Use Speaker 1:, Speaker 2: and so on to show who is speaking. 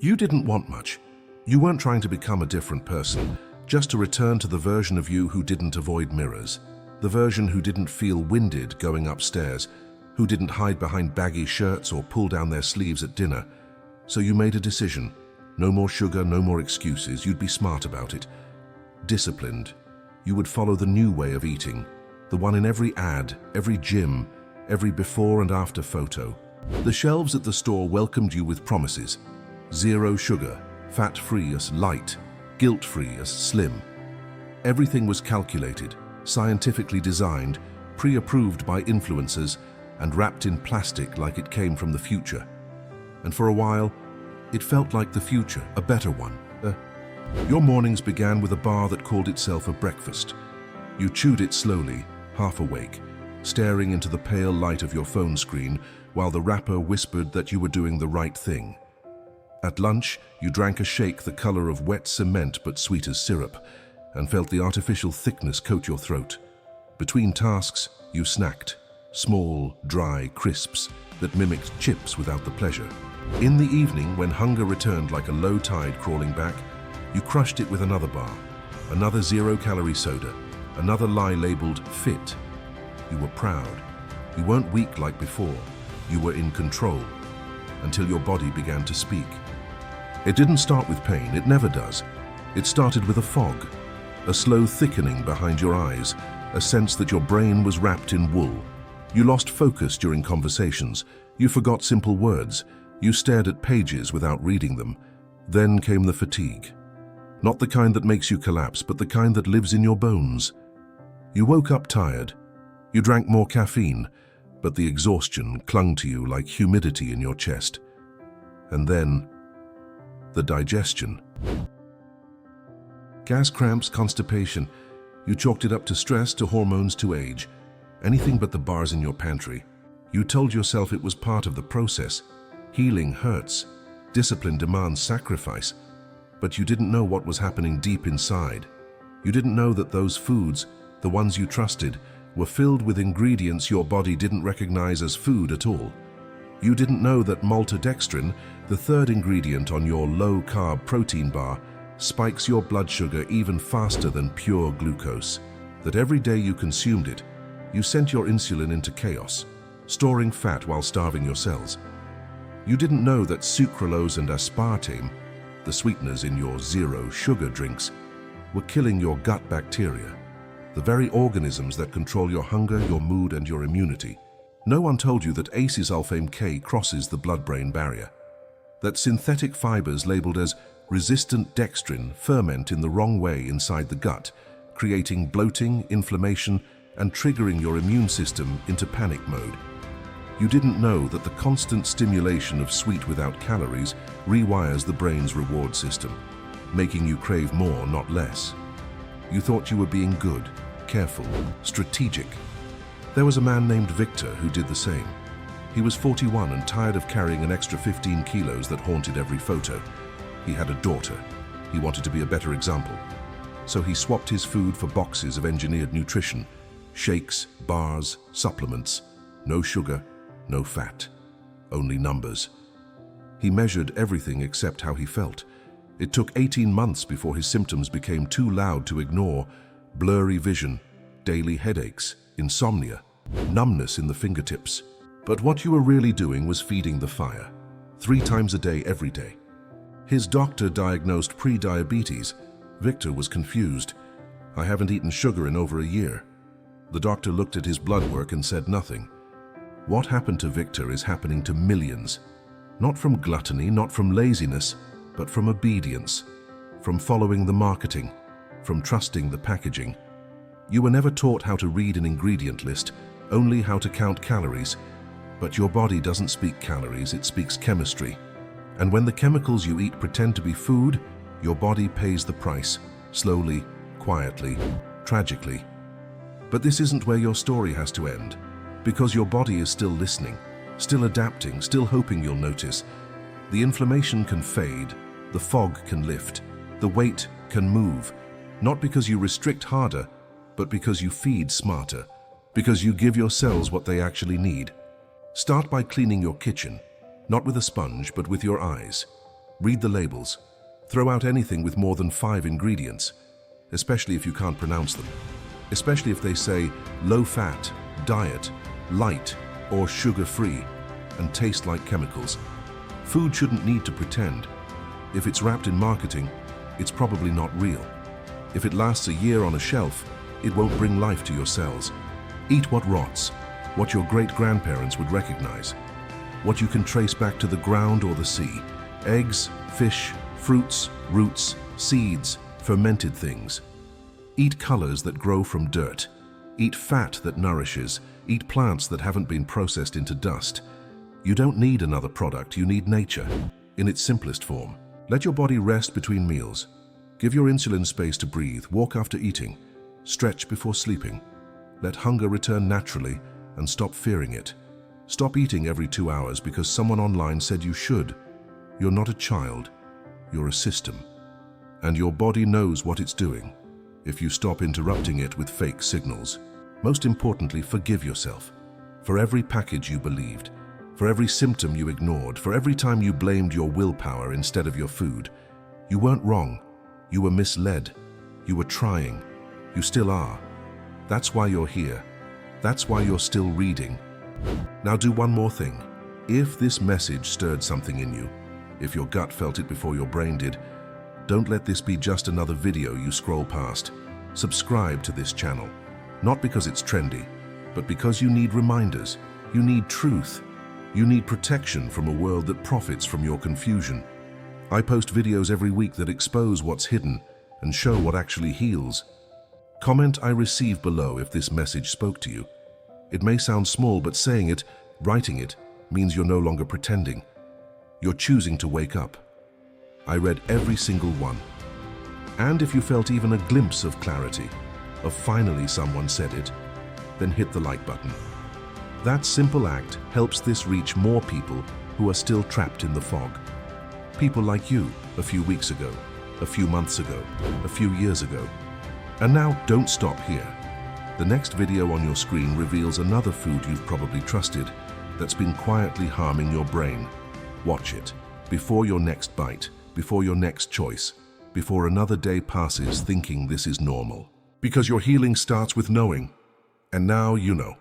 Speaker 1: You didn't want much. You weren't trying to become a different person, just to return to the version of you who didn't avoid mirrors, the version who didn't feel winded going upstairs, who didn't hide behind baggy shirts or pull down their sleeves at dinner. So you made a decision. No more sugar, no more excuses. You'd be smart about it. Disciplined. You would follow the new way of eating, the one in every ad, every gym, every before and after photo. The shelves at the store welcomed you with promises. Zero sugar, fat-free as light, guilt-free as slim. Everything was calculated, scientifically designed, pre-approved by influencers, and wrapped in plastic like it came from the future. And for a while, it felt like the future, a better one. Your mornings began with a bar that called itself a breakfast. You chewed it slowly, half awake, staring into the pale light of your phone screen while the wrapper whispered that you were doing the right thing. At lunch, you drank a shake the color of wet cement but sweet as syrup, and felt the artificial thickness coat your throat. Between tasks, you snacked, small, dry crisps that mimicked chips without the pleasure. In the evening, when hunger returned like a low tide crawling back, you crushed it with another bar, another zero-calorie soda, another lie labeled fit. You were proud. You weren't weak like before. You were in control, until your body began to speak. It didn't start with pain, it never does. It started with a fog, a slow thickening behind your eyes, a sense that your brain was wrapped in wool. You lost focus during conversations. You forgot simple words. You stared at pages without reading them. Then came the fatigue. Not the kind that makes you collapse, but the kind that lives in your bones. You woke up tired. You drank more caffeine, but the exhaustion clung to you like humidity in your chest. And then, the digestion. Gas cramps, constipation. You chalked it up to stress, to hormones, to age. Anything but the bars in your pantry. You told yourself it was part of the process. Healing hurts. Discipline demands sacrifice. But you didn't know what was happening deep inside. You didn't know that those foods, the ones you trusted, were filled with ingredients your body didn't recognize as food at all. You didn't know that maltodextrin, the third ingredient on your low-carb protein bar, spikes your blood sugar even faster than pure glucose. That every day you consumed it, you sent your insulin into chaos, storing fat while starving your cells. You didn't know that sucralose and aspartame, the sweeteners in your zero-sugar drinks, were killing your gut bacteria, the very organisms that control your hunger, your mood, and your immunity. No one told you that acesulfame K crosses the blood-brain barrier, that synthetic fibers labeled as resistant dextrin ferment in the wrong way inside the gut, creating bloating, inflammation, and triggering your immune system into panic mode. You didn't know that the constant stimulation of sweet without calories rewires the brain's reward system, making you crave more, not less. You thought you were being good, careful, strategic. There was a man named Victor who did the same. He was 41 and tired of carrying an extra 15 kilos that haunted every photo. He had a daughter. He wanted to be a better example. So he swapped his food for boxes of engineered nutrition, shakes, bars, supplements, no sugar, no fat, only numbers. He measured everything except how he felt. It took 18 months before his symptoms became too loud to ignore: blurry vision, daily headaches, insomnia, numbness in the fingertips. But what you were really doing was feeding the fire, 3 times a day, every day. His doctor diagnosed pre-diabetes. Victor was confused. "I haven't eaten sugar in over a year." The doctor looked at his blood work and said nothing. What happened to Victor is happening to millions. Not from gluttony, not from laziness, but from obedience, from following the marketing, from trusting the packaging. You were never taught how to read an ingredient list, only how to count calories. But your body doesn't speak calories, it speaks chemistry. And when the chemicals you eat pretend to be food, your body pays the price, slowly, quietly, tragically. But this isn't where your story has to end, because your body is still listening, still adapting, still hoping you'll notice. The inflammation can fade, the fog can lift, the weight can move, not because you restrict harder, but because you feed smarter, because you give your cells what they actually need. Start by cleaning your kitchen, not with a sponge, but with your eyes. Read the labels. Throw out anything with more than 5 ingredients, especially if you can't pronounce them. Especially if they say low fat, diet, light, or sugar-free, and taste like chemicals. Food shouldn't need to pretend. If it's wrapped in marketing, it's probably not real. If it lasts a year on a shelf, it won't bring life to your cells. Eat what rots, what your great-grandparents would recognize, what you can trace back to the ground or the sea. Eggs, fish, fruits, roots, seeds, fermented things. Eat colors that grow from dirt. Eat fat that nourishes. Eat plants that haven't been processed into dust. You don't need another product, you need nature, in its simplest form. Let your body rest between meals. Give your insulin space to breathe, walk after eating, stretch before sleeping. Let hunger return naturally and stop fearing it. Stop eating every 2 hours because someone online said you should. You're not a child, you're a system. And your body knows what it's doing if you stop interrupting it with fake signals. Most importantly, forgive yourself for every package you believed, for every symptom you ignored, for every time you blamed your willpower instead of your food. You weren't wrong. You were misled. You were trying. You still are. That's why you're here. That's why you're still reading. Now do one more thing. If this message stirred something in you, if your gut felt it before your brain did, don't let this be just another video you scroll past. Subscribe to this channel, not because it's trendy, but because you need reminders. You need truth. You need protection from a world that profits from your confusion. I post videos every week that expose what's hidden and show what actually heals. Comment "I receive" below if this message spoke to you. It may sound small, but saying it, writing it, means you're no longer pretending. You're choosing to wake up. I read every single one. And if you felt even a glimpse of clarity, of finally someone said it, then hit the like button. That simple act helps this reach more people who are still trapped in the fog. People like you a few weeks ago, a few months ago, a few years ago. And now don't stop here. The next video on your screen reveals another food you've probably trusted that's been quietly harming your brain. Watch it before your next bite, before your next choice, before another day passes thinking this is normal. Because your healing starts with knowing. And now you know.